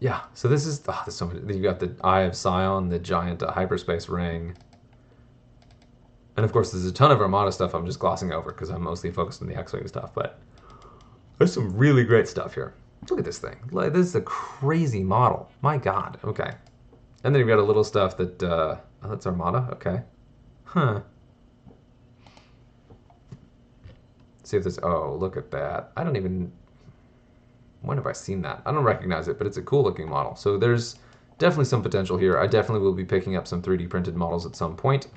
yeah, so this is, there's so many. You got the Eye of Sion, the giant hyperspace ring. And of course, there's a ton of Armada stuff I'm just glossing over because I'm mostly focused on the X-Wing stuff. But there's some really great stuff here. Look at this thing. Like, this is a crazy model. My God. Okay. And then you've got a little stuff that, oh, that's Armada? Okay. Huh. See if there's, oh, look at that. I don't even, when have I seen that? I don't recognize it, but it's a cool looking model. So there's definitely some potential here. I definitely will be picking up some 3D printed models at some point.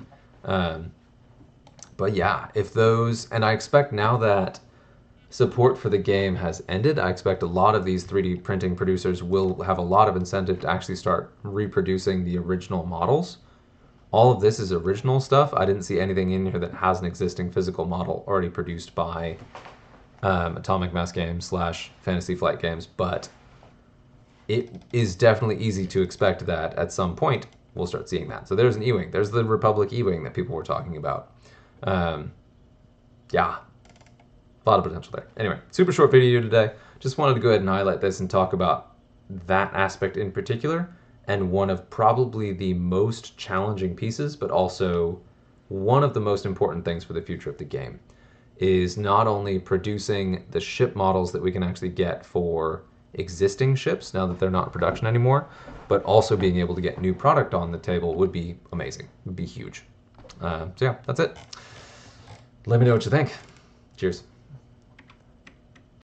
But yeah, if those, and I expect now that support for the game has ended, I expect a lot of these 3D printing producers will have a lot of incentive to actually start reproducing the original models. All of this is original stuff. I didn't see anything in here that has an existing physical model already produced by Atomic Mass Games / Fantasy Flight Games, but it is definitely easy to expect that at some point we'll start seeing that. So there's an E-Wing. There's the Republic E-Wing that people were talking about. Yeah, a lot of potential there. Anyway, super short video today. Just wanted to go ahead and highlight this and talk about that aspect in particular, and one of probably the most challenging pieces, but also one of the most important things for the future of the game, is not only producing the ship models that we can actually get for existing ships now that they're not in production anymore, but also being able to get new product on the table would be amazing, would be huge. So yeah, that's it. Let me know what you think. Cheers.